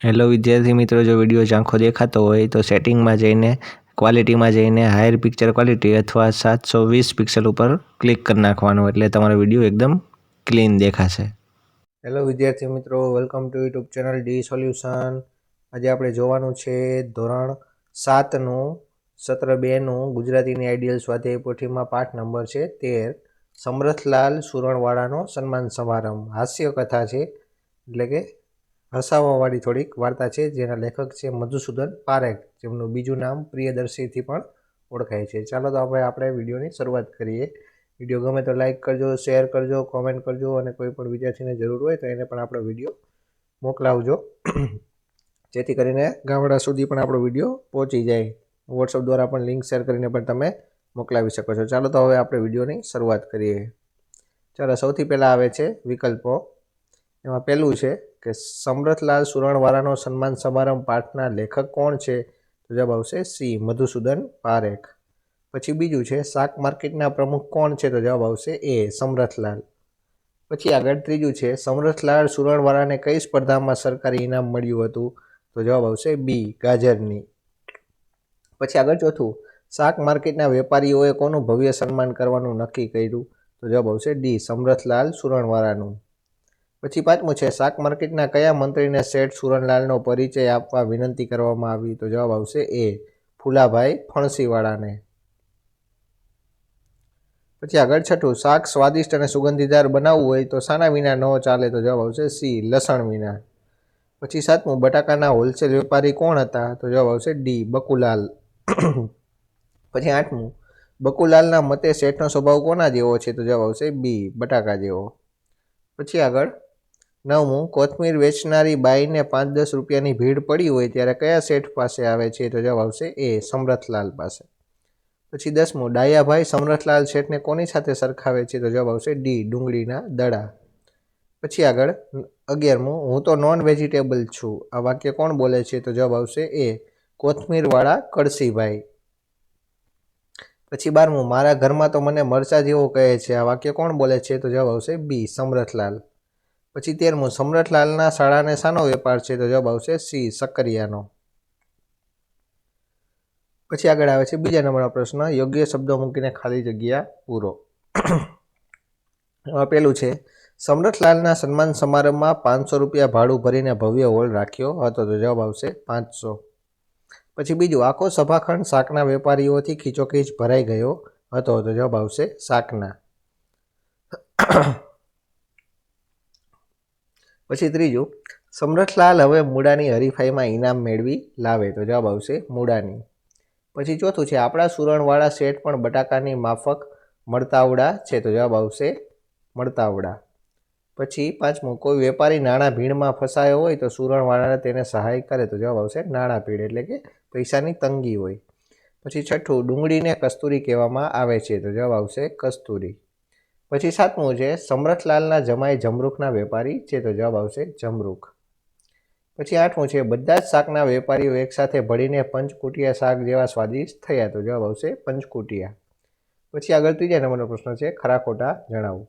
Hello વિદ્યાર્થી મિત્રો, જો વિડીયો ઝાંખો દેખાતો હોય તો સેટિંગમાં જઈને ક્વોલિટીમાં જઈને હાયર પિક્ચર ક્વોલિટી અથવા 720 પિક્સલ ઉપર ક્લિક કરી નાખવાનું, એટલે તમારો વિડીયો એકદમ ક્લીન દેખાશે. હેલો વિદ્યાર્થી મિત્રો, welcome to YouTube channel D solution. આજે આપણે જોવાનું છે ધોરણ 7નું સત્ર 2નું ગુજરાતીની આઈડિયલ સ્વાધ્યાય પોથીમાં પાઠ નંબર છે 13, સમરથલાલ સુરણવાળાનો સન્માન સમારંભ. હાસ્ય કથા છે, એટલે કે હસાવાવાળી થોડીક વાર્તા છે, જેના લેખક છે મધુસૂદન પારેખ, જેમનું બીજું નામ પ્રિયદર્શીથી પણ ઓળખાય છે. ચાલો તો આપણે વિડીયોની શરૂઆત કરીએ. વિડીયો ગમે તો લાઇક કરજો, શેર કરજો, કોમેન્ટ કરજો, અને કોઈ પણ વિદ્યાર્થીને જરૂર હોય તો એને પણ આપણો વિડીયો મોકલાવજો, જેથી કરીને ગામડા સુધી પણ આપણો વિડીયો પહોંચી જાય. વોટ્સઅપ દ્વારા પણ લિંક શેર કરીને પણ તમે મોકલાવી શકો છો. ચાલો તો હવે આપણે વિડીયોની શરૂઆત કરીએ. ચાલો, સૌથી પહેલાં આવે છે વિકલ્પો. એમાં પહેલું છે કે સમરથલાલ સુરણવાળાનો સન્માન સમારંભ પાઠના લેખક કોણ છે? તો જવાબ આવશે સી, મધુસૂદન પારેખ. પછી બીજું છે શાક માર્કેટના પ્રમુખ કોણ છે? તો જવાબ આવશે એ, સમરથલાલ. પછી આગળ ત્રીજું છે સમરથલાલ સુરણવાળાને કઈ સ્પર્ધામાં સરકારી ઇનામ મળ્યું હતું? તો જવાબ આવશે બી, ગાજરની. પછી આગળ ચોથું, શાક માર્કેટના વેપારીઓએ કોનું ભવ્ય સન્માન કરવાનું નક્કી કર્યું? તો જવાબ આવશે ડી, સમરથલાલ સુરણવાળાનું. પછી પાંચમું છે શાક માર્કેટના કયા મંત્રીને શેઠ સુરણલાલનો પરિચય આપવા વિનંતી કરવામાં આવી? તો જવાબ આવશે એ, ફુલાભાઈ ફણસીવાળાને. પછી આગળ છઠ્ઠું, શાક સ્વાદિષ્ટ અને સુગંધીદાર બનાવવું હોય તો શાના વિના ન ચાલે? તો જવાબ આવશે સી, લસણ વિના. પછી સાતમું, બટાકાના હોલસેલ વેપારી કોણ હતા? તો જવાબ આવશે ડી, બકુલાલ. પછી આઠમું, બકુલાલના મતે શેઠનો સ્વભાવ કોના જેવો છે? તો જવાબ આવશે બી, બટાકા જેવો. પછી આગળ નવમું, કોથમીર વેચનારી બાઈને 5-10 રૂપિયાની ભીડ પડી હોય ત્યારે કયા શેઠ પાસે આવે છે? તો જવાબ આવશે એ, સમરથલાલ પાસે. પછી 10મું, ડાયાભાઈ સમરથલાલ શેઠને કોની સાથે સરખાવે છે? તો જવાબ આવશે ડી, ડુંગળીના દડા. પછી આગળ 11મું, હું તો નોન વેજીટેબલ છું, આ વાક્ય કોણ બોલે છે? તો જવાબ આવશે એ, કોથમીરવાળા કળસીભાઈ. પછી 12મું, મારા ઘરમાં તો મને મરચા જેવો કહે છે, આ વાક્ય કોણ બોલે છે? તો જવાબ આવશે બી, સમરથલાલ. પછી 13મું, સમરથલાલના શાળાને શાનો વેપાર છે? તો જવાબ આવશે સી, સક્કરિયાનો. પછી આગળ આવે છે બીજા નંબરનો પ્રશ્ન, યોગ્ય શબ્દો મૂકીને ખાલી જગ્યા પૂરો. પેલું છે સમરથલાલના સન્માન સમારંભમાં 500 રૂપિયા ભાડું ભરીને ભવ્ય હોલ રાખ્યો હતો. તો જવાબ આવશે 500. પછી બીજું, આખો સભાખંડ શાકના વેપારીઓથી ખીચોખીચ ભરાઈ ગયો હતો. તો જવાબ આવશે શાકના. પછી ત્રીજું, સમરથલાલ હવે મૂળાની હરીફાઈમાં ઇનામ મેળવી લાવે. તો જવાબ આવશે મૂળાની. પછી ચોથું છે આપણા સુરણવાળા શેઠ પણ બટાકાની માફક મળતાવડા છે. તો જવાબ આવશે મળતાવડા. પછી પાંચમું, કોઈ વેપારી નાણાં ભીડમાં ફસાયો હોય તો સુરણવાળાને તેને સહાય કરે. તો જવાબ આવશે નાણાં ભીડ, એટલે કે પૈસાની તંગી હોય. પછી છઠ્ઠું, ડુંગળીને કસ્તુરી કહેવામાં આવે છે. તો જવાબ આવશે કસ્તુરી. પછી સાતમું છે સમરથલાલના જમાઈ જમરૂખના વેપારી છે. તો જવાબ આવશે જમરૂખ. પછી આઠમું છે બધા જ શાકના વેપારીઓ એકસાથે ભળીને પંચકુટિયા શાક જેવા સ્વાદિષ્ટ થયા. તો જવાબ આવશે પંચકુટિયા. પછી આગળ ત્રીજા નંબરનો પ્રશ્ન છે ખરા ખોટા જણાવો.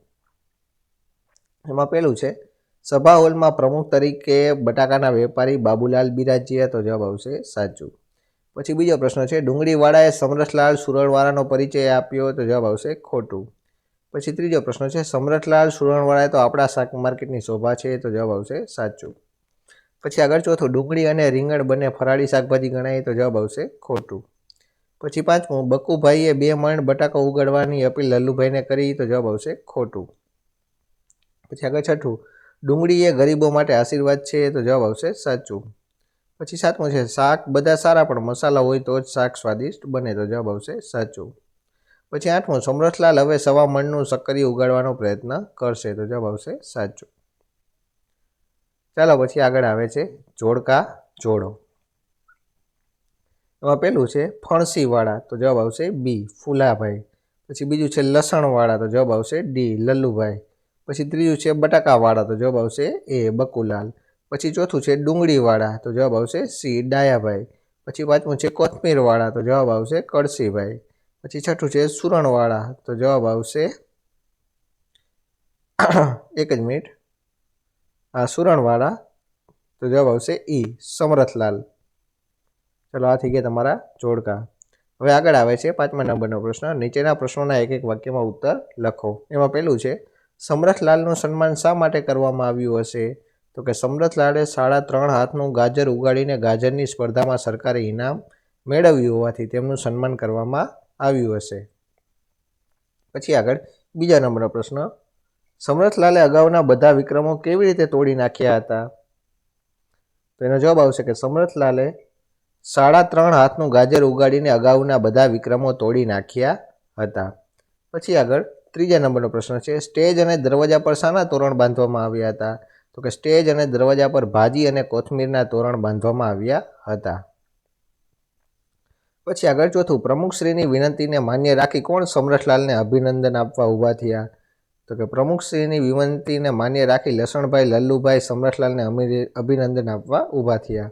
એમાં પહેલું છે સભા હોલમાં પ્રમુખ તરીકે બટાકાના વેપારી બાબુલાલ બિરાજ્યા. તો જવાબ આવશે સાચું. પછી બીજો પ્રશ્ન છે ડુંગળીવાળાએ સમરથલાલ સુરણવાળાનો પરિચય આપ્યો. તો જવાબ આવશે ખોટું. પછી ત્રીજો પ્રશ્ન છે સમરથલાલ સુરણવાળાએ તો આપણા શાક માર્કેટની શોભા છે. તો જવાબ આવશે સાચું. પછી આગળ ચોથું, ડુંગળી અને રીંગણ બંને ફરાળી શાકભાજી ગણાય. તો જવાબ આવશે ખોટું. પછી પાંચમું, બકુભાઈએ 2 મણ બટાકા ઉગાડવાની અપીલ લલ્લુભાઈને કરી. તો જવાબ આવશે ખોટું. પછી આગળ છઠ્ઠું, ડુંગળી એ ગરીબો માટે આશીર્વાદ છે. તો જવાબ આવશે સાચું. પછી સાતમું છે શાક બધા સારા પણ મસાલા હોય તો જ શાક સ્વાદિષ્ટ બને. તો જવાબ આવશે સાચું. પછી આઠમું, સમરથલાલ હવે 1.25 મણનું સક્કરિયું ઉગાડવાનો પ્રયત્ન કરશે. તો જવાબ આવશે સાચું. ચાલો પછી આગળ આવે છે જોડકા જોડો. એમાં પહેલું છે ફણસીવાળા. તો જવાબ આવશે બી, ફુલાભાઈ. પછી બીજું છે લસણવાળા. તો જવાબ આવશે ડી, લલ્લુભાઈ. પછી ત્રીજું છે બટાકાવાળા. તો જવાબ આવશે એ, બકુલાલ. પછી ચોથું છે ડુંગળીવાળા. તો જવાબ આવશે સી, ડાયાભાઈ. પછી પાંચમું છે કોથમીરવાળા. તો જવાબ આવશે કળસીભાઈ. પછી છઠ્ઠું છે સુરણવાળા. તો જવાબ આવશે એક જ મિનિટ, સુરણવાળા. તો જવાબ આવશે ઈ, સમરથલાલ. ચલો, આ થઈ ગયા તમારા જોડકા. હવે આગળ આવે છે 5મા નંબરનો પ્રશ્ન. નીચેના પ્રશ્નોના એક એક વાક્યમાં ઉત્તર લખો. એમાં પહેલું છે, સમરથલાલનું સન્માન શા માટે કરવામાં આવ્યું હશે? તો કે સમરથલાલે 3.5 હાથનું ગાજર ઉગાડીને ગાજરની સ્પર્ધામાં સરકારે ઇનામ મેળવ્યું હોવાથી તેમનું સન્માન કરવામાં આવ્યું હશે. પછી આગળ બીજા નંબરનો પ્રશ્ન, સમરથલાલે અગાઉના બધા વિક્રમો કેવી રીતે તોડી નાખ્યા હતા? તો એનો જવાબ આવશે કે સમરથલાલે 3.5 હાથનું ગાજર ઉગાડીને અગાઉના બધા વિક્રમો તોડી નાખ્યા હતા. પછી આગળ ત્રીજા નંબરનો પ્રશ્ન છે, સ્ટેજ અને દરવાજા પર શાના તોરણ બાંધવામાં આવ્યા હતા? તો કે સ્ટેજ અને દરવાજા પર ભાજી અને કોથમીરના તોરણ બાંધવામાં આવ્યા હતા. પછી આગળ ચોથું, પ્રમુખશ્રીની વિનંતીને માન્ય રાખી કોણ સમરથલાલને અભિનંદન આપવા ઊભા થયા? તો કે પ્રમુખશ્રીની વિનંતીને માન્ય રાખી લસણભાઈ લલ્લુભાઈ સમરથલાલને અભિનંદન આપવા ઊભા થયા.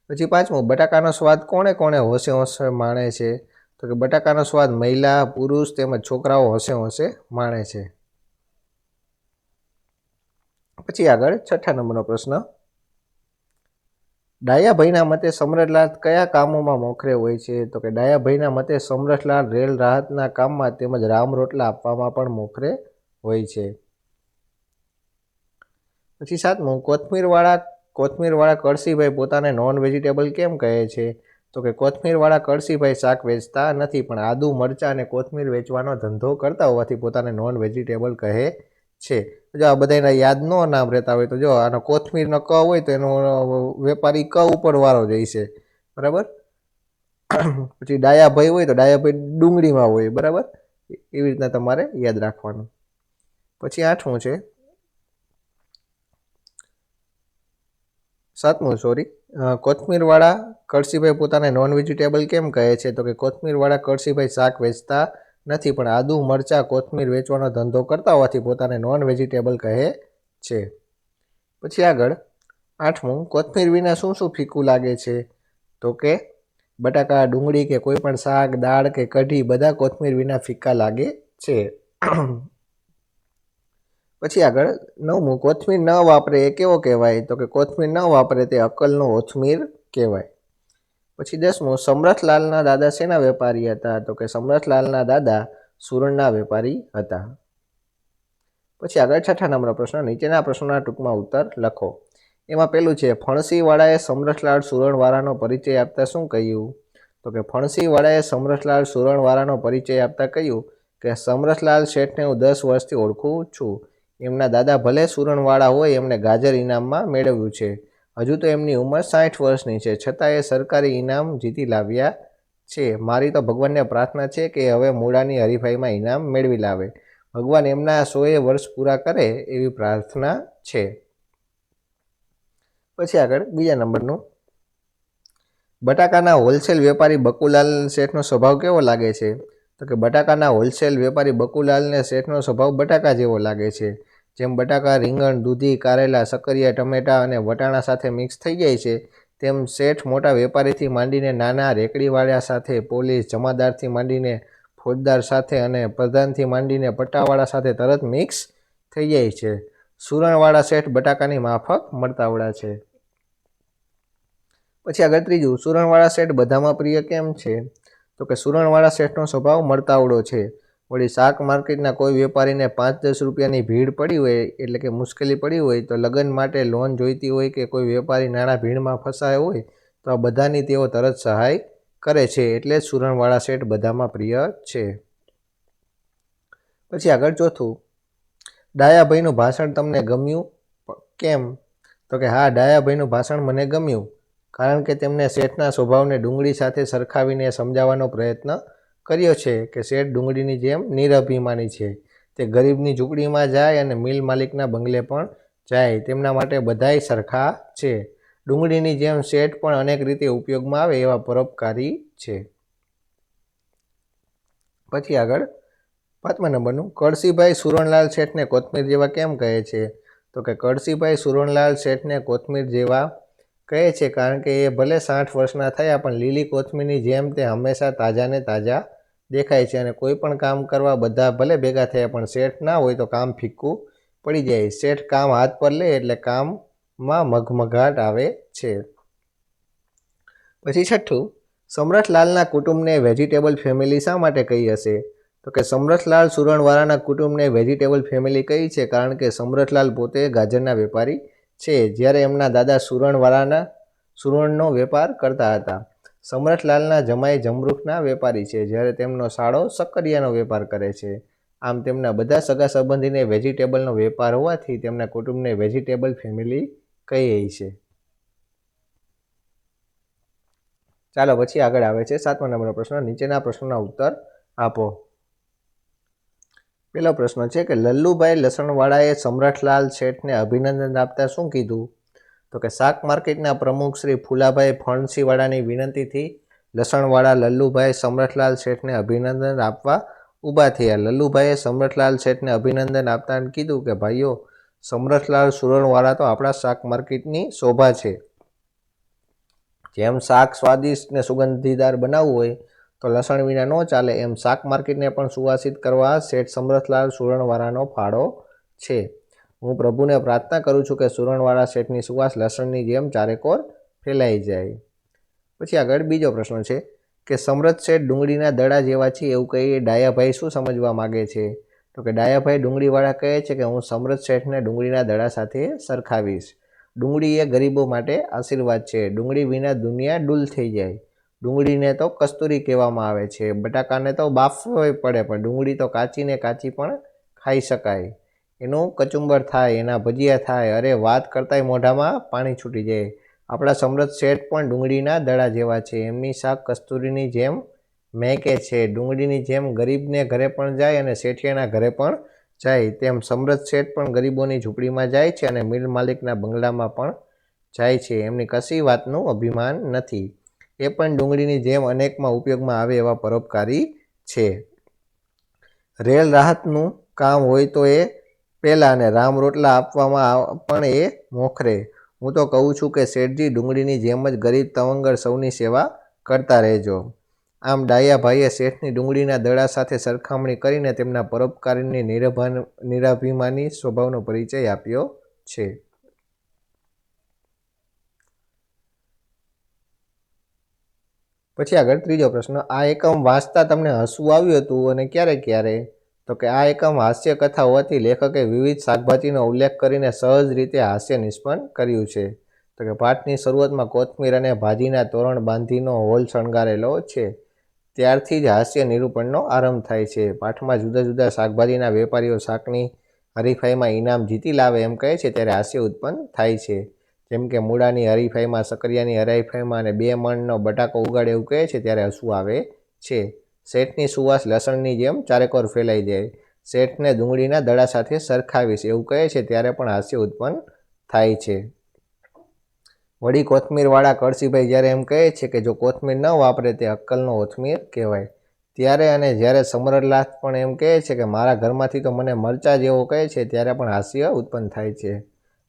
પછી 5મું, બટાકાનો સ્વાદ કોણે કોણે હોશે હોશે માણે છે? તો કે બટાકાનો સ્વાદ મહિલા, પુરુષ તેમજ છોકરાઓ હોશે હોશે માણે છે. પછી આગળ 6ઠા નંબરનો પ્રશ્ન, ડાયાભાઈના મતે સમરથલાલ કયા કામોમાં મોખરે હોય છે? તો કે ડાયાભાઈના મતે સમરથલાલ રેલ રાહતના કામમાં તેમજ રામ રોટલા આપવામાં પણ મોખરે હોય છે. પછી 7મું, કોથમીરવાળા કળસીભાઈ પોતાને નોન વેજીટેબલ કેમ કહે છે? તો કે કોથમીરવાળા કળસીભાઈ શાક વેચતા નથી પણ આદુ, મરચાં અને કોથમીર વેચવાનો ધંધો કરતા હોવાથી પોતાને નોન વેજીટેબલ કહે છે. જો આ બધાના યાદ ન નામ રહેતા હોય તો જો આનો કોથમીરનો ક હોય તો એનો વેપારી ક ઉપર વાળો જઈશે, બરાબર. પછી ડાયાભાઈ હોય તો ડાયાભાઈ ડુંગળીમાં હોય, બરાબર. એવી રીતના તમારે યાદ રાખવાનું. પછી 8મું છે, 7મું સોરી, કોથમીરવાળા કળસીભાઈ પોતાને નોન વેજીટેબલ કેમ કહે છે? તો કે કોથમીરવાળા કળસીભાઈ શાક વેચતા નથી પણ આદુ, મરચાં, કોથમીર વેચવાનો ધંધો કરતા હોવાથી પોતાને નોન વેજીટેબલ કહે છે. પછી આગળ 8મું, કોથમીર વિના શું શું ફીકું લાગે છે? તો કે બટાકા, ડુંગળી કે કોઈ પણ શાક, દાળ કે કઢી બધા કોથમીર વિના ફીકા લાગે છે. પછી આગળ 9મું, કોથમીર ન વાપરે એ કેવો કહેવાય? તો કે કોથમીર ન વાપરે તે અક્કલનો ઓથમીર કહેવાય. પછી 10મું, સમરથલાલના દાદા શેના વેપારી હતા? તો કે સમરથલાલના દાદા સુરણના વેપારી હતા. પછી આગળ 6ઠા નંબરનો પ્રશ્ન, નીચેના પ્રશ્નોના ટૂંકમાં ઉત્તર લખો. એમાં પહેલું છે, ફણસીવાળાએ સમરથલાલ સુરણવાળાનો પરિચય આપતા શું કહ્યું? તો કે ફણસીવાળાએ સમરથલાલ સુરણવાળાનો પરિચય આપતા કહ્યું કે સમરથલાલ શેઠને હું 10 વર્ષથી ઓળખું છું. એમના દાદા ભલે સુરણવાળા હોય એમણે ગાજર ઇનામમાં મેળવ્યું છે. હજુ તો એમની ઉંમર 60 વર્ષની છે છતાં એ સરકારી ઇનામ જીતી લાવ્યા છે. મારી તો ભગવાનને પ્રાર્થના છે કે હવે મૂળાની હરીફાઈમાં ઇનામ મેળવી લાવે. ભગવાન એમના 100 વર્ષ પૂરા કરે એવી પ્રાર્થના છે. પછી આગળ બીજા નંબરનું, બટાકાના હોલસેલ વેપારી બકુલાલ શેઠનો સ્વભાવ કેવો લાગે છે? તો કે બટાકાના હોલસેલ વેપારી બકુલાલને શેઠનો સ્વભાવ બટાકા જેવો લાગે છે. જેમ બટાકા, રીંગણ, દૂધી, કારેલા, સક્કરિયા, ટમેટા અને વટાણા સાથે મિક્સ થઈ જાય છે તેમ શેઠ મોટા વેપારીથી માંડીને નાના રેકડીવાળા સાથે, પોલીસ, જમાદારથી માંડીને ફોજદાર સાથે અને પ્રધાનથી માંડીને પટ્ટાવાળા સાથે તરત મિક્સ થઈ જાય છે. સુરણવાળા શેઠ બટાકાની માફક મળતાવળા છે. પછી આગળ ત્રીજું, સુરણવાળા શેઠ બધામાં પ્રિય કેમ છે? તો કે સુરણવાળા શેઠનો સ્વભાવ મળતાવળો છે. વળી શાક માર્કેટના કોઈ વેપારીને 5-10 રૂપિયાની ભીડ પડી હોય એટલે કે મુશ્કેલી પડી હોય તો લગ્ન માટે લોન જોઈતી હોય કે કોઈ વેપારી નાણાં ભીડમાં ફસાયો હોય તો આ બધાની તેઓ તરત સહાય કરે છે. એટલે જ સુરણવાળા શેઠ બધામાં પ્રિય છે. પછી આગળ ચોથું, ડાયાભાઈનું ભાષણ તમને ગમ્યું કેમ? તો કે હા, ડાયાભાઈનું ભાષણ મને ગમ્યું કારણ કે તેમણે શેઠના સ્વભાવને ડુંગળી સાથે સરખાવીને સમજાવવાનો પ્રયત્ન કર્યો છે કે શેઠ ડુંગળીની જેમ નિરભિમાની છે. તે ગરીબની ઝૂંપડીમાં જાય અને મિલ માલિકના બંગલે પણ જાય. તેમના માટે બધાય સરખા છે. ડુંગળીની જેમ શેઠ પણ અનેક રીતે ઉપયોગમાં આવે એવા પરોપકારી છે. પછી આગળ 5મા નંબરનું, કળસીભાઈ સુરણલાલ શેઠને કોથમીર જેવા કેમ કહે છે? તો કે કળસીભાઈ સુરણલાલ શેઠને કોથમીર જેવા કહે છે કારણ કે એ ભલે 60 વર્ષના થયા પણ લીલી કોથમીરની જેમ તે હંમેશા તાજા ને તાજા દેખાય છે અને કોઈ પણ કામ કરવા બધા ભલે ભેગા થયા પણ શેઠ ના હોય તો કામ ફીક્કું પડી જાય. શેઠ કામ હાથ પર લે એટલે કામ માં મઘમઘાટ આવે છે. પછી છઠ્ઠું, સમરથલાલના કુટુંબને વેજીટેબલ ફેમિલી શા માટે કહી હશે? તો કે સમરથલાલ સુરણવાળાના કુટુંબને વેજીટેબલ ફેમિલી કહી છે કારણ કે સમરથલાલ પોતે ગાજરના વેપારી છે, જ્યારે એમના દાદા સુરણનો વેપાર કરતા હતા. સમરથલાલના જમાઈ જમરૂખના વેપારી છે, જ્યારે તેમનો સાળો શક્કરિયાનો વેપાર કરે છે. આમ તેમના બધા સગા સંબંધીને વેજીટેબલનો વેપાર હોવાથી તેમના કુટુંબને વેજીટેબલ ફેમિલી કહી છે. ચાલો પછી આગળ આવે છે 7મા નંબરનો પ્રશ્ન. નીચેના પ્રશ્નોના ઉત્તર આપો. પહેલો પ્રશ્ન છે કે લલ્લુભાઈ લસણવાળાએ સમરથલાલ શેઠને અભિનંદન આપતા શું કીધું? તો કે શાક માર્કેટના પ્રમુખ શ્રી ફુલાભાઈ ફણસીવાળાની વિનંતીથી લસણવાળા લલ્લુભાઈ સમરથલાલ શેઠને અભિનંદન આપવા ઊભા થયા. લલ્લુભાઈએ સમરથલાલ શેઠને અભિનંદન આપતા કીધું કે ભાઈઓ, સમરથલાલ સુરણવાળા તો આપણા શાક માર્કેટની શોભા છે. જેમ શાક સ્વાદિષ્ટ ને સુગંધીદાર બનાવવું હોય તો લસણ વિના ન ચાલે, એમ શાક માર્કેટને પણ સુવાસિત કરવા શેઠ સમરથલાલ સુરણવાળાનો ફાળો છે. હું પ્રભુને પ્રાર્થના કરું છું કે સુરણવાળા શેઠની સુવાસ લસણની જેમ ચારેકોર ફેલાઈ જાય. પછી આગળ બીજો પ્રશ્ન છે કે સમરથ શેઠ ડુંગળીના દડા જેવા છે એવું કહીએ ડાયાભાઈ શું સમજવા માગે છે? તો કે ડાયાભાઈ ડુંગળીવાળા કહે છે કે હું સમરથ શેઠને ડુંગળીના દડા સાથે સરખાવીશ. ડુંગળી એ ગરીબો માટે આશીર્વાદ છે. ડુંગળી વિના દુનિયા ડૂલ થઈ જાય. ડુંગળીને તો કસ્તુરી કહેવામાં આવે છે. બટાકાને તો બાફવો પડે, પણ ડુંગળી તો કાચીને કાચી પણ ખાઈ શકાય. એનું કચુંબર થાય, એના ભજીયા થાય, અરે વાત કરતાંય મોઢામાં પાણી છૂટી જાય. આપણા સમરથ શેઠ પણ ડુંગળીના દડા જેવા છે. એમની શાક કસ્તુરીની જેમ મહેકે છે. ડુંગળીની જેમ ગરીબને ઘરે પણ જાય અને શેઠિયાના ઘરે પણ જાય, તેમ સમરથ શેઠ પણ ગરીબોની ઝૂંપડીમાં જાય છે અને મિલ માલિકના બંગલામાં પણ જાય છે. એમની કશી વાતનું અભિમાન નથી. એ પણ ડુંગળીની જેમ અનેકમાં ઉપયોગમાં આવે એવા પરોપકારી છે. રેલ રાહતનું કામ હોય તો એ પહેલાં અને રામ રોટલા આપવામાં પણ એ મોખરે. હું તો કહું છું કે શેઠજી, ડુંગળીની જેમ જ ગરીબ તવંગર સૌની સેવા કરતા રહેજો. આમ ડાયાભાઈએ શેઠની ડુંગળીના દડા સાથે સરખામણી કરીને તેમના પરોપકારીની નિરાભિમાની સ્વભાવનો પરિચય આપ્યો છે. પછી આગળ ત્રીજો પ્રશ્ન. આ એકમ વાંચતા તમને હસવું આવ્યું હતું અને ક્યારે ક્યારે? તો કે આ એકમ હાસ્ય કથા હોવાથી લેખકે વિવિધ શાકભાજીનો ઉલ્લેખ કરીને સહજ રીતે હાસ્ય નિષ્પન્ન કર્યું છે. તો કે પાઠની શરૂઆતમાં કોથમીર અને ભાજીના તોરણ બાંધીનો હોલ શણગારેલો છે. ત્યારથી જ હાસ્ય નિરૂપણનો આરંભ થાય છે. પાઠમાં જુદા જુદા શાકભાજીના વેપારીઓ શાકની હરીફાઈમાં ઇનામ જીતી લાવે એમ કહે છે ત્યારે હાસ્ય ઉત્પન્ન થાય છે. જેમ કે મૂળાની હરીફાઈમાં, સકરિયાની હરીફાઈમાં અને 2 મણનો બટાકો ઉગાડે એવું કહે છે ત્યારે હસવું આવે છે. શેઠની સુવાસ લસણની જેમ ચારેકોર ફેલાઈ જાય. શેઠને ડુંગળીના દડા સાથે સરખાવીશ એવું કહે છે ત્યારે પણ હાસ્ય ઉત્પન્ન થાય છે. વળી કોથમીરવાળા કળસીભાઈ જ્યારે એમ કહે છે કે જો કોથમીર ન વાપરે તે અક્કલનો ઓથમીર કહેવાય, ત્યારે અને જ્યારે સમરથલાલ પણ એમ કહે છે કે મારા ઘરમાંથી તો મને મરચા જેવો કહે છે ત્યારે પણ હાસ્ય ઉત્પન્ન થાય છે.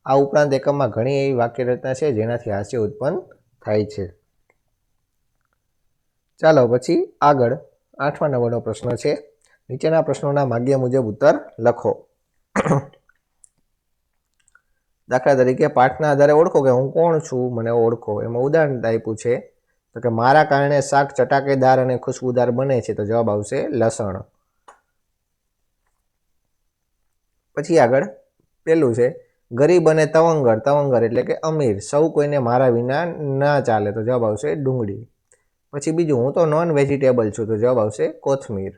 આ ઉપરાંત એકમમાં ઘણી એવી વાક્યરચના છે જેનાથી હાસ્ય ઉત્પન્ન થાય છે. ચાલો પછી આગળ 8મા નંબરનો પ્રશ્ન છે. નીચેના પ્રશ્નોના માગ્યા મુજબ ઉત્તર લખો. દાખલા તરીકે પાઠના આધારે ઓળખો કે હું કોણ છું, મને ઓળખો. એમાં ઉદાહરણ આપ્યું છે તો કે મારા કારણે શાક ચટાકેદાર અને ખુશ્બુદાર બને છે, તો જવાબ આવશે લસણ. પછી આગળ પેલું છે ગરીબ અને તવંગર. તવંગર એટલે કે અમીર. સૌ કોઈને મારા વિના ના ચાલે, તો જવાબ આવશે ડુંગળી. પછી બીજું, હું તો નોન વેજીટેબલ છું, તો જવાબ આવશે કોથમીર.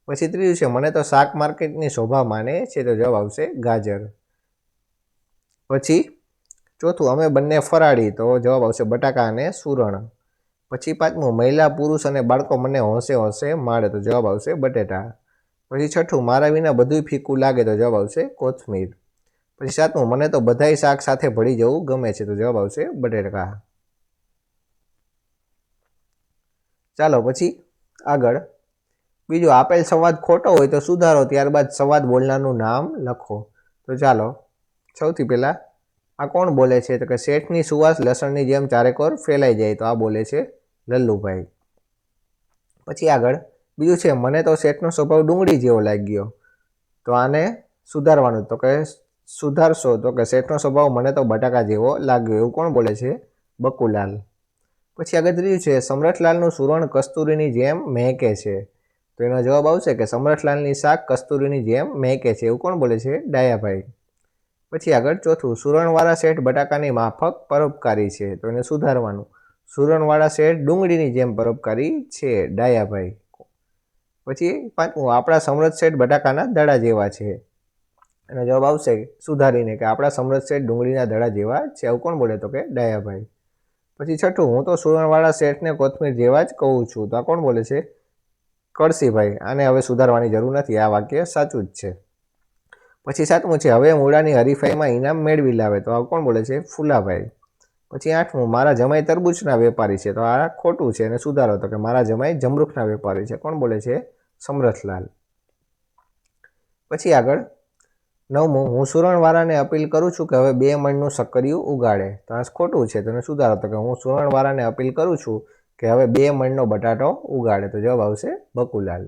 પછી ત્રીજું છે મને તો શાક માર્કેટની શોભા માને છે, તો જવાબ આવશે ગાજર. પછી ચોથું, અમે બંને ફરાળી, તો જવાબ આવશે બટાકા અને સુરણ. પછી પાંચમું, મહિલા પુરુષ અને બાળકો મને હોંશે હોંશે માળે, તો જવાબ આવશે બટેટા. પછી છઠ્ઠું, મારા વિના બધું ફીકું લાગે, તો જવાબ આવશે કોથમીર. પછી સાતમું, મને તો બધાય શાક સાથે ભળી જવું ગમે છે, તો જવાબ આવશે બટેકા. ચાલો પછી આગળ બીજું, આપેલ સંવાદ ખોટો હોય તો સુધારો, ત્યારબાદ સંવાદ બોલનારનું નામ લખો. તો ચાલો સૌથી પહેલાં આ કોણ બોલે છે? તો કે શેઠની સુવાસ લસણની જેમ ચારેકોર ફેલાઈ જાય, તો આ બોલે છે લલ્લુભાઈ. પછી આગળ બીજું છે મને તો શેઠનો સ્વભાવ ડુંગળી જેવો લાગ્યો, તો આને સુધારવાનું. તો કે સુધારશો તો કે શેઠનો સ્વભાવ મને તો બટાકા જેવો લાગ્યો, એવું કોણ બોલે છે? બકુલાલ. પછી આગળ ત્રીજું છે સમ્રાટલાલનું સુરણ કસ્તુરીની જેમ મહેકે છે, તો એનો જવાબ આવશે કે સમ્રાટલાલની શાક કસ્તુરીની જેમ મહેકે છે, એવું કોણ બોલે છે? ડાયાભાઈ. પછી આગળ ચોથું સુરણવાળા શેઠ બટાકાની માફક પરોપકારી છે, તો એને સુધારવાનું. સુરણવાળા શેઠ ડુંગળીની જેમ પરોપકારી છે, ડાયાભાઈ. પછી પાંચમું આપણા સમૃદ્ધ શેઠ બટાકાના દડા જેવા છે, એનો જવાબ આવશે સુધારીને કે આપણા સમૃદ્ધ શેઠ ડુંગળીના દડા જેવા છે, આવું કોણ બોલે? તો કે ડાયાભાઈ. પછી છઠ્ઠું હું તો સુરણવાળા શેઠને કોથમીર જેવા જ કહું છું, તો આ કોણ બોલે છે? કળસીભાઈ. આને હવે સુધારવાની જરૂર નથી, આ વાક્ય સાચું જ છે. પછી સાતમું છે હવે મૂળાની હરીફાઈમાં ઇનામ મેળવી લાવે, તો આ કોણ બોલે છે? ફૂલાભાઈ. પછી આઠમું મારા જમાઈ તરબૂચના વેપારી છે, તો આ ખોટું છે અને સુધારો, તો કે મારા જમાઈ જમરૂખના વેપારી છે, કોણ બોલે છે? સમરથલાલ. પછી આગળ નવમું હું સુરણવાળાને અપીલ કરું છું કે હવે 2 મણનું સક્કરિયું ઉગાડે, તો આ ખોટું છે, તેને સુધારો, તો કે હું સુરણવાળાને અપીલ કરું છું કે હવે 2 મણનો બટાટો ઉગાડે, તો જવાબ આવશે બકુલાલ.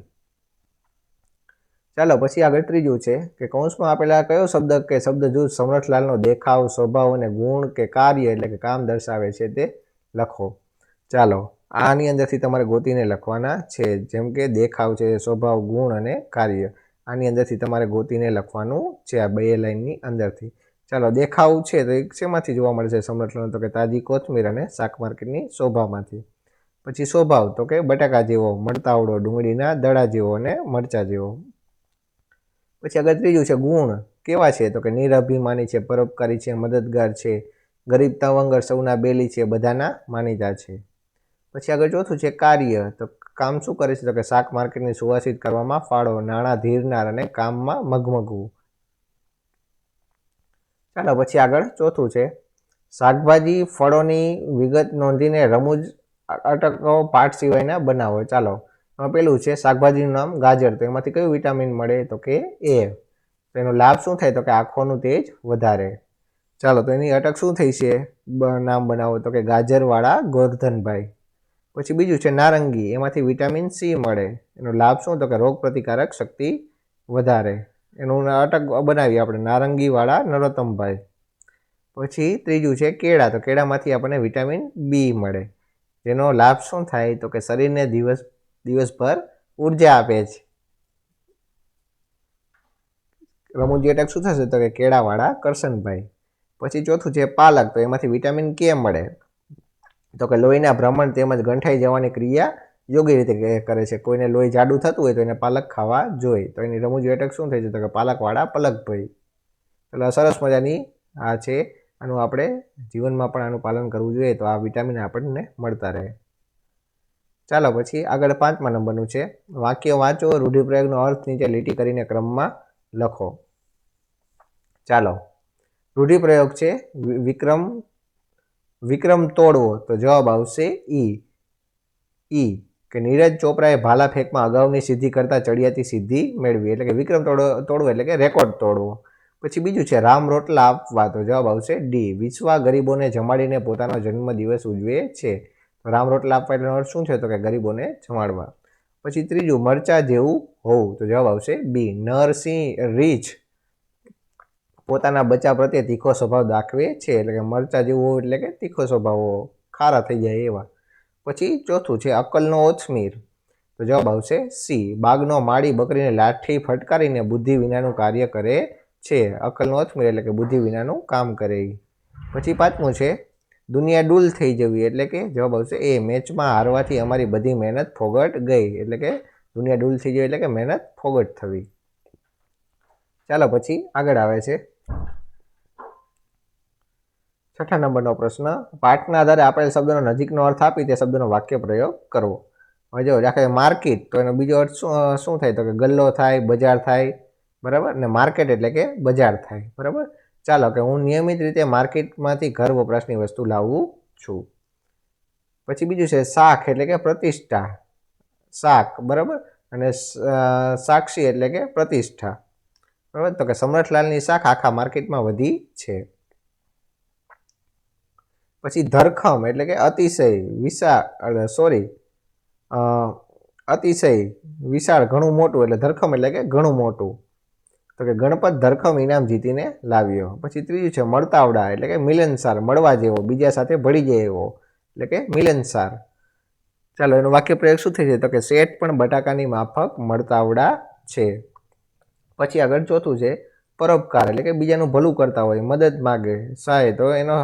ચાલો પછી આગળ ત્રીજું છે કે કૌંસમાં આપેલા કયો શબ્દ કે શબ્દ જૂથ સમરથલાલનો દેખાવ, સ્વભાવ અને ગુણ કે કાર્ય એટલે કે કામ દર્શાવે છે તે લખો. ચાલો આની અંદરથી તમારે ગોતીને લખવાના છે, જેમ કે દેખાવ છે, સ્વભાવ, ગુણ અને કાર્ય. આની અંદરથી તમારે ગોતીને લખવાનું છે આ 2 લાઈનની અંદરથી. ચાલો દેખાવ છે તો એક શેમાંથી જોવા મળે છે સમરથલાલનો? તો કે તાજી કોથમીર અને શાક માર્કેટની શોભામાંથી. પછી સ્વભાવ તો કે બટાકા જેવો, મળતાવડો, ડુંગળીના દડા જેવો અને મરચા જેવો. પછી આગળ ત્રીજું છે ગુણ કેવા છે? તો કે નિરઅભિમાની છે, પરોપકારી છે, મદદગાર છે, ગરીબ તવંગર સૌના બેલી છે, બધાના માનીતા છે. પછી આગળ ચોથું છે કાર્ય, તો કામ શું કરે છે? તો કે શાક માર્કેટને સુવાસિત કરવામાં ફાળો, નાણાં ધીરનાર અને કામમાં મગમગવું. ચાલો પછી આગળ ચોથું છે શાકભાજી ફળોની વિગત નોંધીને રમૂજ અટકો પાઠ સિવાયના બનાવો. ચાલો પેલું છે શાકભાજીનું નામ ગાજર, તો એમાંથી કયું વિટામિન મળે? તો કે એ. તો એનો લાભ શું થાય? તો કે આંખોનું તેજ વધારે. ચાલો તો એની અટક શું થઈ છે? નામ બનાવો, તો કે ગાજરવાળા ગોરધનભાઈ. પછી બીજું છે નારંગી, એમાંથી વિટામિન સી મળે, એનો લાભ શું? તો કે રોગ પ્રતિકારક શક્તિ વધારે. એનું અટક બનાવીએ આપણે નારંગીવાળા નરોત્તમભાઈ. પછી ત્રીજું છે કેળા, તો કેળામાંથી આપણને વિટામિન બી મળે, જેનો લાભ શું થાય? તો કે શરીરને દિવસભર ઉર્જા આપે છે. રમૂજી અટક શું થશે? તો કે કેળાવાળા કરશનભાઈ. પછી ચોથું છે પાલક, તો એમાંથી વિટામિન કે મળે, તો કે લોહીના ભ્રમણ તેમજ ગંઠાઈ જવાની ક્રિયા યોગ્ય રીતે કરે છે. કોઈને લોહી જાડું થતું હોય તો એને પાલક ખાવા જોઈએ, તો એની રમૂજી અટક શું થઈ છે? તો કે પાલકવાળા પલકભાઈ. એટલે સરસ મજાની આ છે, આનું આપણે જીવનમાં પણ આનું પાલન કરવું જોઈએ, તો આ વિટામિન આપણને મળતા રહે. ચાલો પછી આગળ 5મા નંબરનું છે વાક્ય વાંચો, રૂઢિપ્રયોગનો અર્થ નીચે લીટી કરીને ક્રમમાં લખો. ચાલો રૂઢિપ્રયોગ છે વિક્રમ તોડવો, તો જવાબ આવશે ઈ. કે નીરજ ચોપરાએ ભાલા ફેંકમાં અગાઉની સિદ્ધિ કરતાં ચડિયાતી સિદ્ધિ મેળવી, એટલે કે વિક્રમ તોડવો એટલે કે રેકોર્ડ તોડવો. પછી બીજું છે રામ રોટલા આપવા, તો જવાબ આવશે ડી. વિશ્વા ગરીબોને જમાડીને પોતાનો જન્મદિવસ ઉજવે છે, તો રામ રોટલા આપવા એટલે અર્થ શું છે? તો કે ગરીબોને જમાડવા. પછી ત્રીજું મરચા જેવું હોવું, તો જવાબ આવશે બી. નરસિંહ રીછ પોતાના બચ્ચા પ્રત્યે તીખો સ્વભાવ દાખવે છે, એટલે કે મરચા જેવું હોવું એટલે કે તીખો સ્વભાવ ખારા થઈ જાય એવા. પછી ચોથું છે અક્કલનો ઓછમીર, તો જવાબ આવશે સી. બાગનો માળી બકરીને લાઠી ફટકારીને બુદ્ધિ વિનાનું કાર્ય કરે છે, અક્કલનો ઓછમીર એટલે કે બુદ્ધિ વિનાનું કામ કરે. પછી 5મું છે દુનિયા ડૂલ થઈ જવી, એટલે કે જવાબ આવશે એ. મેચમાં હારવાથી અમારી બધી મહેનત ફોગટ ગઈ, એટલે કે દુનિયા ડૂલ થઈ જવી એટલે કે મહેનત ફોગટ થવી. ચાલો પછી આગળ આવે છે 6થા નંબરનો પ્રશ્ન. પાઠના આધારે આપેલ શબ્દનો નજીકનો અર્થ આપી તે શબ્દનો વાક્ય પ્રયોગ કરવો. હવે જો દાખલા માર્કેટ, તો એનો બીજો અર્થ શું થાય? તો કે ગલ્લો થાય, બજાર થાય, બરાબર. ને માર્કેટ એટલે કે બજાર થાય, બરાબર. ચાલો કે હું નિયમિત રીતે માર્કેટમાંથી ઘર વપરાશની વસ્તુ લાવું છું. પછી બીજું છે શાખ એટલે કે પ્રતિષ્ઠા, શાક, બરાબર. અને સાક્ષી એટલે કે પ્રતિષ્ઠા, બરાબર. તો કે સમરથલાલની શાખ આખા માર્કેટમાં વધી છે. પછી ધરખમ એટલે કે અતિશય અતિશય વિશાળ, ઘણું મોટું, એટલે ધરખમ એટલે કે ઘણું મોટું. તો કે ગણપત ધરખમ ઇનામ જીતીને લાવ્યો. પછી ત્રીજું છે મળતાવડા એટલે કે મિલનસાર, મળવા જેવો, બીજા સાથે ભળી જાય એવો એટલે કે મિલનસાર. ચાલો એનો વાક્ય પ્રયોગ શું થઈ છે? તો કે શેઠ પણ બટાકાની માફક મળતાવડા છે. પછી આગળ ચોથું છે પરોપકાર એટલે કે બીજાનું ભલું કરતા હોય, મદદ માગે, સહાય. તો એનો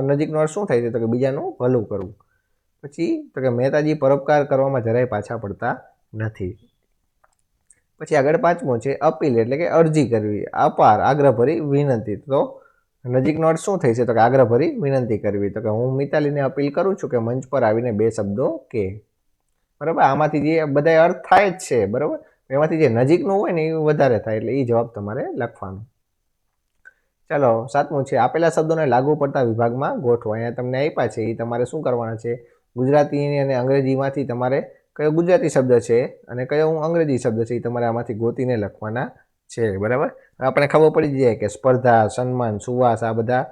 નજીકનો અર્થ શું થાય છે? તો કે બીજાનું ભલું કરવું. પછી તો કે મહેતાજી પરોપકાર કરવામાં જરાય પાછા પડતા નથી. પછી આગળ પાંચમો છે અપીલ એટલે કે અરજી કરવી, અપાર આગ્રહભરી વિનંતી. તો નજીકનો અર્થ શું થાય છે? તો કે આગ્રહભરી વિનંતી કરવી. તો કે હું મિતાલીને અપીલ કરું છું કે મંચ પર આવીને બે શબ્દો કે. બરાબર, આમાંથી જે બધા અર્થ થાય જ છે, બરાબર, એમાંથી જે નજીકનું હોય ને એ વધારે થાય, એટલે એ જવાબ તમારે લખવાનો. ચાલો સાતમું છે આપેલા શબ્દોને લાગુ પડતા વિભાગમાં ગોઠવો. અહીંયા તમને આપ્યા છે એ તમારે શું કરવાના છે? ગુજરાતી અને અંગ્રેજીમાંથી તમારે કયો ગુજરાતી શબ્દ છે અને કયો અંગ્રેજી શબ્દ છે એ તમારે આમાંથી ગોતીને લખવાના છે. બરાબર, આપણે ખબર પડી જાય કે સ્પર્ધા, સન્માન, સુવાસ આ બધા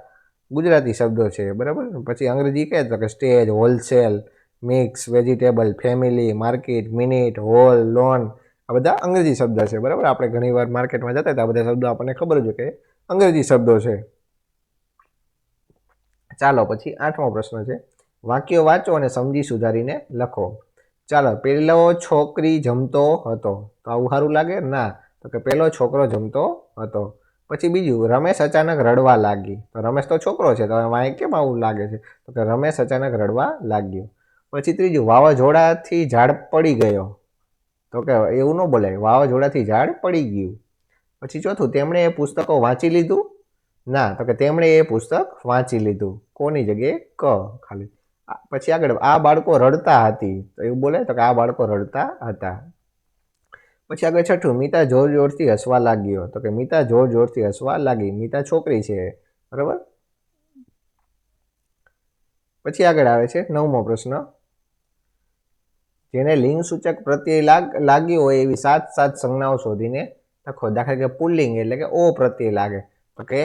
ગુજરાતી શબ્દો છે. બરાબર, પછી અંગ્રેજી કહે તો કે stage, wholesale, mix, vegetable, family, market, minute, hall, loan આ બધા અંગ્રેજી શબ્દ છે. બરાબર, આપણે ઘણીવાર માર્કેટમાં જતા હતા, આ બધા શબ્દો આપણને ખબર જ કે અંગ્રેજી શબ્દો છે. ચાલો પછી આઠમો પ્રશ્ન છે વાક્યો વાંચો અને સમજી સુધારીને લખો. ચાલો, પેલો છોકરી જમતો હતો. તો આવું સારું લાગે ના? તો કે પેલો છોકરો જમતો હતો. પછી બીજું રમેશ અચાનક રડવા લાગી. તો રમેશ તો છોકરો છે, તો વાંય કેમ આવું લાગે છે? તો કે રમેશ અચાનક રડવા લાગ્યો. પછી ત્રીજું વાવાઝોડાથી ઝાડ પડી ગયો. તો કે એવું ન બોલાય, વાવાઝોડાથી ઝાડ પડી ગયું. પછી ચોથું તેમણે એ પુસ્તકો વાંચી લીધું. ના, તો કે તેમણે એ પુસ્તક વાંચી લીધું. કોની જગ્યાએ? ક ખાલી. પછી આગળ આ બાળકો રડતા હતી. તો એવું બોલે? તો કે આ બાળકો રડતા હતા. પછી આગળ છઠ્ઠું મીતા જોર જોરથી હસવા લાગ્યો. તો કે મીતા જોર જોરથી હસવા લાગી. મીતા છોકરી છે. બરાબર. પછી આગળ આવે છે નવમો પ્રશ્ન જેને લિંગ સૂચક પ્રત્યય લાગ્યો હોય એવી સાત સંજ્ઞાઓ શોધીને લખો. દાખલા કે પુલ્લિંગ એટલે કે ઓ પ્રત્યય લાગે. તો કે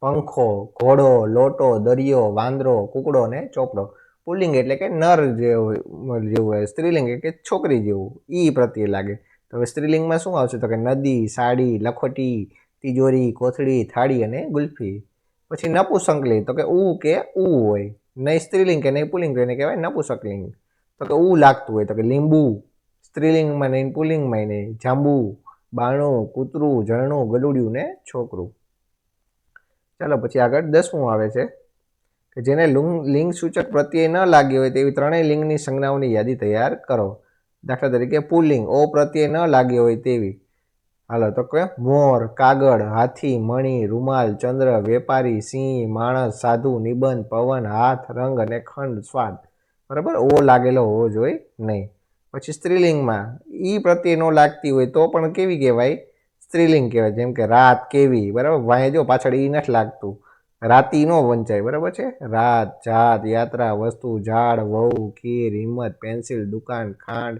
પંખો, ઘોડો, લોટો, દરિયો, વાંદરો, કુકડો ને ચોપડો. પુલ્લિંગ એટલે કે નર જેવું હોય, સ્ત્રીલિંગ એટલે કે છોકરી જેવું, ઈ પ્રત્યય લાગે. તો હવે સ્ત્રીલિંગમાં શું આવશે? તો કે નદી, સાડી, લખોટી, તિજોરી, કોથળી, થાળી અને ગુલ્ફી. પછી નપુસંકલિંગ તો કે ઉ કે ઉ હોય, નહીં સ્ત્રીલિંગ કે નહીં પુલ્લિંગ, એને કહેવાય નપુસંકલિંગ. તો કે ઉ લાગતું હોય. તો કે લીંબુ સ્ત્રીલિંગમાં નહીં, પુલ્લિંગમાં નહીં. જાંબુ, બાણું, કૂતરું, ઝરણું, ગલુડિયું ને છોકરું. ચાલો પછી આગળ 10મું આવે છે કે જેને લિંગ સૂચક પ્રત્યય ન લાગ્યો હોય તેવી ત્રણેય લિંગની સંજ્ઞાઓની યાદી તૈયાર કરો. દાખલા તરીકે પુલ્લિંગ ઓ પ્રત્યય ન લાગ્યો હોય તેવી. હાલો, તો કે મોર, કાગળ, હાથી, મણી, રૂમાલ, ચંદ્ર, વેપારી, સિંહ, માણસ, સાધુ, નિબંધ, પવન, હાથ, રંગ અને ખંડ, સ્વાદ. બરાબર, ઓ લાગેલો હોવો જોઈએ નહીં. પછી સ્ત્રીલિંગમાં ઈ પ્રત્યય ન લાગતી હોય તો પણ કેવી કહેવાય? સ્ત્રીલિંગ કહેવાય. જેમ કે રાત, કેવી. બરાબર, વાંહે જો પાછળ ઈ નથી લાગતું, રાતી નો વંચાય. બરાબર છે. રાત, જાત, યાત્રા, વસ્તુ, ઝાડ, વહુ, ખીર, હિંમત, પેન્સિલ, દુકાન, ખાંડ,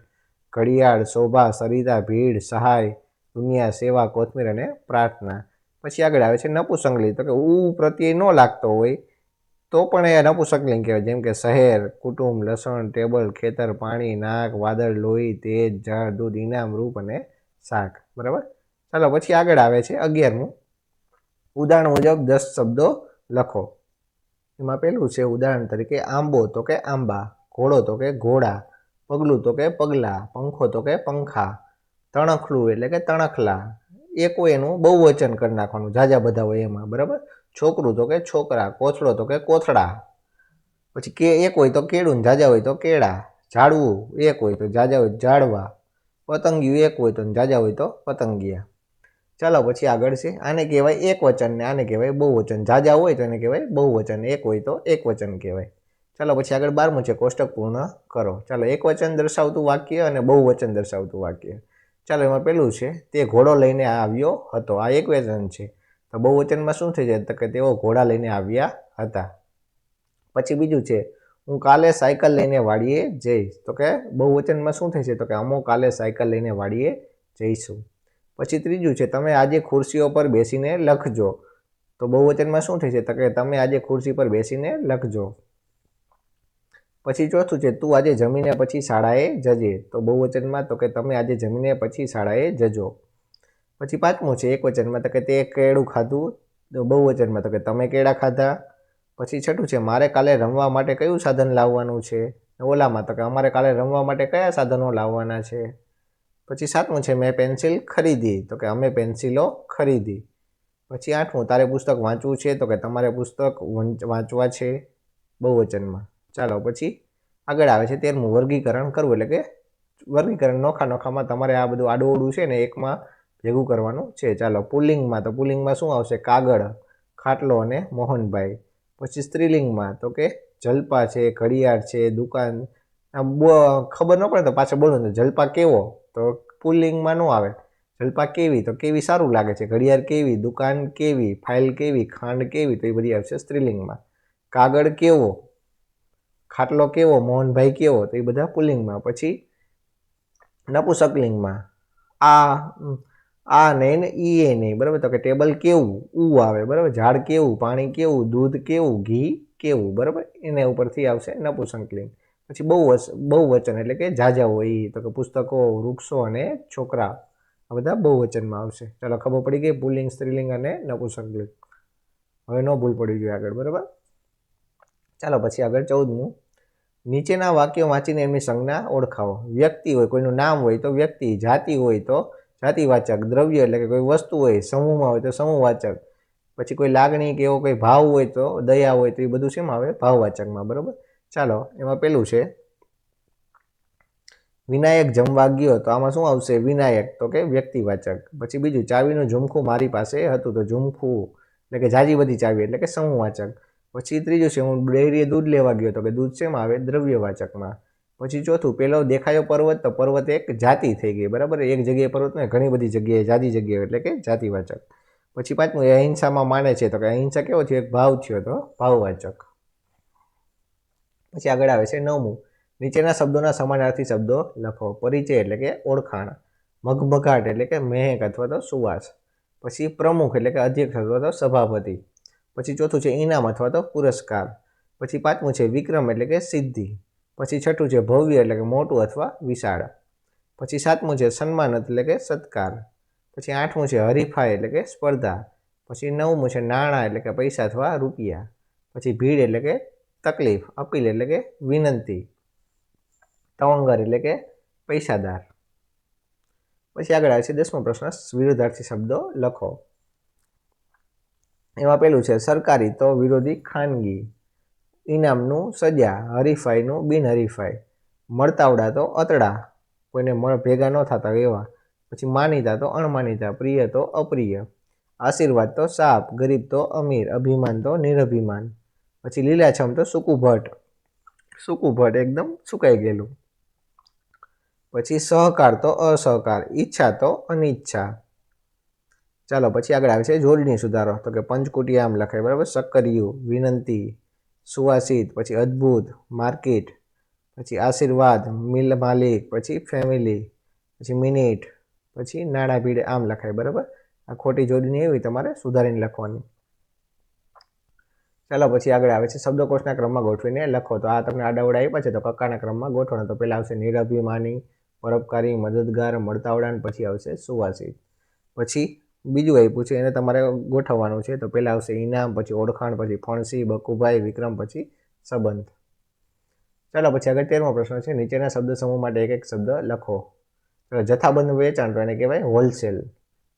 ઘડિયાળ, શોભા, સરિતા, ભીડ, સહાય, દુનિયા, સેવા, કોથમીર અને પ્રાર્થના. પછી આગળ આવે છે નપુસંકલિંગ. તો કે ઉ પ્રત્યય ન લાગતો હોય તો પણ એ નપુસંકલિંગ કહેવાય. જેમ કે શહેર, કુટુંબ, લસણ, ટેબલ, ખેતર, પાણી, નાક, વાદળ, લોહી, તેજ, જળ, દૂધ, ઇનામ, રૂપ અને શાક. બરાબર. ચાલો પછી આગળ આવે છે 11મું ઉદાહરણ મુજબ 10 શબ્દો લખો. એમાં પેલું છે ઉદાહરણ તરીકે આંબો તો કે આંબા, ઘોડો તો કે ઘોડા, પગલું તો કે પગલા, પંખો તો કે પંખા, તણખલું એટલે કે તણખલા. એક હોય એનું બહુવચન કરી નાખવાનું, જાજા બધા હોય એમાં. બરાબર. છોકરું તો કે છોકરા, કોથળો તો કે કોથળા. પછી કે એક હોય તો કેળું, જાજા હોય તો કેળા. ઝાડવું એક હોય તો જાજા હોય ઝાડવા. પતંગિયું એક હોય તો જાજા હોય તો પતંગિયા. ચાલો પછી આગળ છે આને કહેવાય એક વચન ને આને કહેવાય બહુવચન. જાજા હોય તો એને કહેવાય બહુવચન, એક હોય તો એક વચન કહેવાય. ચાલો પછી આગળ 12મું છે કોષ્ટક પૂર્ણ કરો. ચાલો એક વચન દર્શાવતું વાક્ય અને બહુવચન દર્શાવતું વાક્ય. ચાલો એમાં પેલું છે તે ઘોડો લઈને આવ્યો હતો. આ એક વચન છે. તો બહુવચનમાં શું થઈ જાય? તો કે તેઓ ઘોડા લઈને આવ્યા હતા. પછી બીજું છે હું કાલે સાયકલ લઈને વાડીએ જઈશ. તો કે બહુવચનમાં શું થશે? તો કે અમો કાલે સાયકલ લઈને વાડીએ જઈશું. પછી ત્રીજું છે તમે આજે ખુરશીઓ પર બેસીને લખજો. તો બહુવચનમાં શું થશે? તો કે તમે આજે ખુરશી પર બેસીને લખજો. પછી ચોથું છે તું આજે જમીને પછી શાળાએ જજે. તો બહુવચનમાં તો કે તમે આજે જમીને પછી શાળાએ જજો. પછી પાંચમું છે એકવચનમાં તો કે તે કેળું ખાધું, તો બહુવચનમાં તો કે તમે કેળા ખાધા. પછી છઠ્ઠું છે મારે કાલે રમવા માટે કયું સાધન લાવવાનું છે, ઓલામાં તો કે અમારે કાલે રમવા માટે કયા સાધનો લાવવાના છે. પછી સાતમું છે મેં પેન્સિલ ખરીદી, તો કે અમે પેન્સિલો ખરીદી. પછી આઠમું તારે પુસ્તક વાંચવું છે, તો કે તમારે પુસ્તક વાંચવા છે બહુવચનમાં. ચાલો પછી આગળ આવે છે 13મું વર્ગીકરણ કરવું, એટલે કે વર્ગીકરણ નોખામાં તમારે આ બધું આડું છે ને એકમાં ભેગું કરવાનું છે. ચાલો પુલ્લિંગમાં, તો પુલ્લિંગમાં શું આવશે? કાગળ, ખાટલો અને મોહનભાઈ. પછી સ્ત્રીલિંગમાં તો કે જલપા છે, ઘડિયાળ છે, દુકાન. ખબર ન પડે તો પાછળ બોલો ને, જલપા કેવો તો પુલ્લિંગમાં ન આવે, જલપા કેવી તો કેવી સારું લાગે છે, ઘડિયાળ કેવી, દુકાન કેવી, ફાઇલ કેવી, ખાંડ કેવી, તો એ બધી આવશે સ્ત્રીલિંગમાં. કાગળ કેવો, ખાટલો કેવો, મોહનભાઈ કેવો, તો એ બધા પુલ્લિંગમાં. પછી નપુંસકલિંગમાં આ નહીં ને ઈ એ નહીં, બરાબર, તો કે ટેબલ કેવું, ઉ આવે, બરાબર, ઝાડ કેવું, પાણી કેવું, દૂધ કેવું, ઘી કેવું, બરાબર, એના ઉપરથી આવશે નપુંસકલિંગ. પછી બહુવચન એટલે કે ઝાઝા હોય, તો કે પુસ્તકો, વૃક્ષો અને છોકરા, આ બધા બહુવચનમાં આવશે. ચાલો ખબર પડી ગઈ પુલ્લિંગ, સ્ત્રીલિંગ અને નપુંસકલિંગ. હવે ન ભૂલ પડી જોઈએ આગળ, બરાબર. ચાલો પછી આગળ 14મું, નીચેના વાક્યો વાંચીને એમની સંજ્ઞા ઓળખાવો. વ્યક્તિ હોય, કોઈનું નામ હોય તો વ્યક્તિ, જાતિ હોય તો જાતિવાચક, દ્રવ્ય એટલે કે કોઈ વસ્તુ હોય, સમૂહમાં હોય તો સમૂહવાચક, પછી કોઈ લાગણી કે એવો કોઈ ભાવ હોય તો દયા હોય તો એ બધું શેમાં આવે? ભાવવાચકમાં, બરાબર. ચાલો એમાં પેલું છે વિનાયક જમવા ગયો, તો આમાં શું આવશે? વિનાયક તો કે વ્યક્તિવાચક. પછી બીજું ચાવીનું ઝુમખું મારી પાસે હતું, તો ઝુમખું એટલે કે જાજી બધી ચાવી એટલે કે સમૂહવાચક. પછી ત્રીજું છે હું ડેરીએ દૂધ લેવા ગયો, તો કે દૂધ શેમાં આવે? દ્રવ્યવાચકમાં. પછી ચોથું પેલો દેખાયો પર્વત, તો પર્વત એક જાતિ થઈ ગઈ, બરાબર, એક જગ્યાએ પર્વત ને ઘણી બધી જગ્યાએ જાજી જગ્યાએ એટલે કે જાતિવાચક. પછી પાંચમું અહિંસામાં માને છે, તો કે અહિંસા કેવો થયો? એક ભાવ થયો, તો ભાવવાચક. પછી આગળ આવે છે 9મું, નીચેના શબ્દોના સમાનાર્થી શબ્દો લખો. પરિચય એટલે કે ઓળખાણ, મઘમઘાટ એટલે કે મહેક અથવા તો સુવાસ, પછી પ્રમુખ એટલે કે અધ્યક્ષ અથવા તો સભાપતિ. પછી ચોથું છે ઇનામ અથવા તો પુરસ્કાર. પછી પાંચમું છે વિક્રમ એટલે કે સિદ્ધિ. પછી છઠ્ઠું છે ભવ્ય એટલે કે મોટું અથવા વિશાળ. પછી સાતમું છે સન્માન એટલે કે સત્કાર. પછી આઠમું છે હરીફાઈ એટલે કે સ્પર્ધા. પછી નવમું છે નાણાં એટલે કે પૈસા અથવા રૂપિયા. પછી ભીડ એટલે કે તકલીફ, અપીલ એટલે કે વિનંતી, તવંગર એટલે કે પૈસાદાર. પછી આગળ આવે છે 10મો પ્રશ્ન, વિરુદ્ધાર્થી શબ્દો લખો. એમાં પેલું છે સરકારી તો વિરોધી ખાનગી, ઇનામનું સજા, હરીફાઈનું બિનહરીફાઈ, મળતાવડા તો અતડા, કોઈને ભેગા ન થતા એવા. પછી માનીતા તો અણમાનીતા, પ્રિય તો અપ્રિય, આશીર્વાદ તો સાપ, ગરીબ તો અમીર, અભિમાન તો નિરભિમાન. પછી લીલાછમ તો સૂકું ભટ્ટ એકદમ સુકાઈ ગયેલું. પછી સહકાર તો અસહકાર, ઈચ્છા તો અનિચ્છા. ચાલો પછી આગળ આવે છે જોડણી સુધારો, તો કે પંચકુટિયા આમ લખાય, બરાબર, સક્કરિયું, વિનંતી, સુવાસિત, પછી અદ્ભુત, માર્કેટ, પછી આશીર્વાદ, મિલ માલિક, પછી ફેમિલી, પછી મિનિટ, પછી નાણાં ભીડ આમ લખાય, બરાબર. આ ખોટી જોડણી એવી તમારે સુધારીને લખવાની. ચાલો પછી આગળ આવે છે શબ્દકોશના ક્રમમાં ગોઠવીને લખો. તો આ તમને આડાવડા આપ્યા છે, તો કક્કાના ક્રમમાં ગોઠવણ. તો પહેલાં આવશે નિરભિમાની, પરોપકારી, મદદગાર, મળતાવડાન, પછી આવશે સુવાસિત. પછી બીજું આપ્યું છે એને તમારે ગોઠવવાનું છે, તો પહેલાં આવશે ઇનામ, પછી ઓળખાણ, પછી ફણસી, બકુભાઈ, વિક્રમ, પછી સંબંધ. ચાલો પછી આગળ 13મો પ્રશ્ન છે નીચેના શબ્દ સમૂહ માટે એક એક શબ્દ લખો. ચાલો જથ્થાબંધ વેચાણ તો એને કહેવાય હોલસેલ.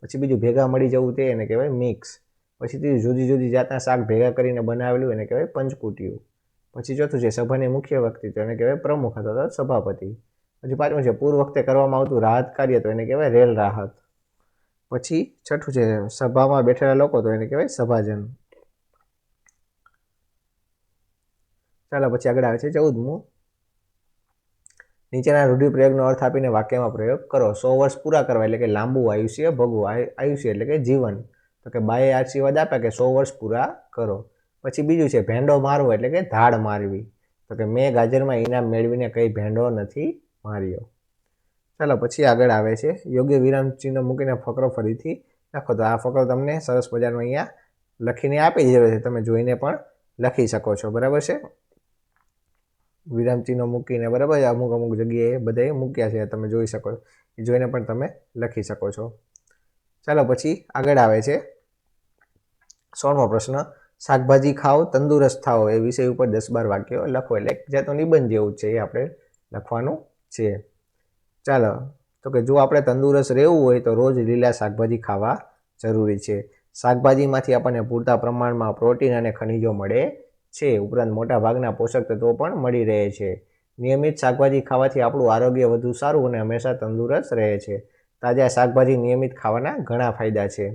પછી બીજું ભેગા મળી જવું તે એને કહેવાય મિક્સ. પછી ત્રીજું જુદી જુદી જાતના શાક ભેગા કરીને બનાવેલું એને કહેવાય પંચકુટિયું. પછી ચોથું છે સભાની મુખ્ય વ્યક્તિ, તો એને કહેવાય પ્રમુખ અથવા તો સભાપતિ. પછી પાંચમું છે પૂર વખતે કરવામાં આવતું રાહત કાર્ય, તો એને કહેવાય રેલ રાહત. પછી છઠ્ઠું છે સભામાં બેઠેલા લોકો, તો એને કહેવાય સભાજન. ચાલો પછી આગળ આવે છે 14મું, નીચેના રૂઢિપ્રયોગનો અર્થ આપીને વાક્યમાં પ્રયોગ કરો. 100 વર્ષ પૂરા કરવા એટલે કે લાંબુ આયુષ્ય ભોગવું, આયુષ્ય એટલે કે જીવન, તો કે બાએ આશીર્વાદ આપ્યા કે 100 વર્ષ પૂરા કરો. પછી બીજું છે ભેંડો મારવો એટલે કે ધાડ મારવી, તો કે મેં ગાજરમાં ઇનામ મેળવીને કંઈ ભેંડો નથી માર્યો. ચાલો પછી આગળ આવે છે યોગ્ય વિરામ ચિહ્ન મૂકીને ફકરો ફરીથી લખો. તો આ ફકરો તમને સરસ મજાનો અહીંયા લખીને આપી દીધો છે, તમે જોઈને પણ લખી શકો છો, બરાબર છે. વિરામ ચિહ્નો મૂકીને, બરાબર, અમુક જગ્યાએ બધાએ મૂક્યા છે, તમે જોઈ શકો છો, એ જોઈને પણ તમે લખી શકો છો. ચાલો પછી આગળ આવે છે 16મો પ્રશ્ન, શાકભાજી ખાઓ તંદુરસ્ત થાઓ એ વિષય ઉપર 10-12 વાક્યો લખો. એટલે જાતો નિબંધ જેવું છે, એ આપણે લખવાનું છે. ચાલો, તો કે જો આપણે તંદુરસ્ત રહેવું હોય તો રોજ લીલા શાકભાજી ખાવા જરૂરી છે. શાકભાજીમાંથી આપણને પૂરતા પ્રમાણમાં પ્રોટીન અને ખનિજો મળે છે. ઉપરાંત મોટા ભાગના પોષક તત્વો પણ મળી રહે છે. નિયમિત શાકભાજી ખાવાથી આપણું આરોગ્ય વધુ સારું અને હંમેશા તંદુરસ્ત રહે છે. તાજા શાકભાજી નિયમિત ખાવાના ઘણા ફાયદા છે.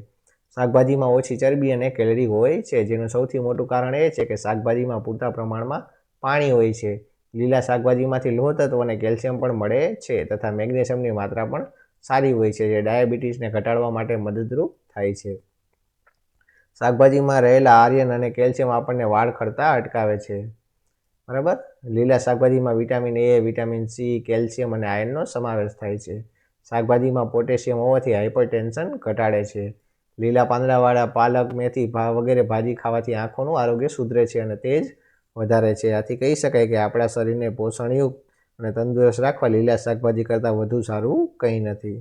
શાકભાજીમાં ઓછી ચરબી અને કેલરી હોય છે, જેનું સૌથી મોટું કારણ એ છે કે શાકભાજીમાં પૂરતા પ્રમાણમાં પાણી હોય છે. લીલા શાકભાજીમાંથી લોહ તત્વ અને કેલ્શિયમ પણ મળે છે તથા મેગ્નેશિયમની માત્રા પણ સારી હોય છે, જે ડાયાબિટીસને ઘટાડવા માટે મદદરૂપ થાય છે. શાકભાજીમાં રહેલા આયર્ન અને કેલ્શિયમ આપણને વાળ ખરતા અટકાવે છે. બરાબર. લીલા શાકભાજીમાં vitamin A, vitamin C, calcium અને આયર્નનો સમાવેશ થાય છે. શાકભાજીમાં પોટેશિયમ હોવાથી હાઇપરટેન્શન ઘટાડે છે. લીલા પાંદડાવાળા પાલક, મેથી વગેરે ભાજી ખાવાથી આંખોનું આરોગ્ય સુધરે છે અને તેજ વધારે છે. આથી કહી શકાય કે આપણા શરીરને પોષણયુક્ત અને તંદુરસ્ત રાખવા લીલા શાકભાજી કરતાં વધુ સારું કંઈ નથી.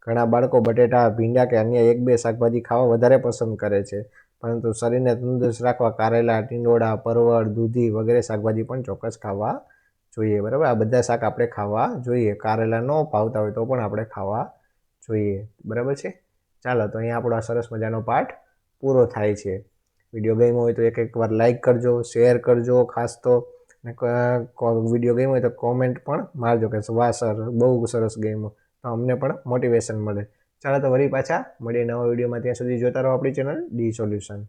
ઘણા બાળકો બટેટા, ભીંડા કે અન્ય 1-2 શાકભાજી ખાવા વધારે પસંદ કરે છે, પરંતુ શરીરને તંદુરસ્ત રાખવા કારેલા, ટીંડોળા, પરવળ, દૂધી વગેરે શાકભાજી પણ ચોક્કસ ખાવા જોઈએ. બરાબર. આ બધા શાક આપણે ખાવા જોઈએ. કારેલા ન ભાવતા હોય તો પણ આપણે ખાવા જોઈએ. બરાબર છે. ચાલો, તો અહીંયા આપણો આ સરસ મજાનો પાઠ પૂરો થાય છે. વિડીયો ગમ્યો હોય તો એક વાર લાઈક કરજો, શેર કરજો. ખાસ તો વિડીયો ગમ્યો હોય તો કોમેન્ટ પણ મારજો કે વાહ સર, બહુ સરસ ગમ્યો, તો અમને પણ મોટિવેશન મળે. ચાલો, તો વળી પાછા મળીએ નવા વિડીયોમાં. ત્યાં સુધી જોતા રહો આપણી ચેનલ ડી સોલ્યુશન.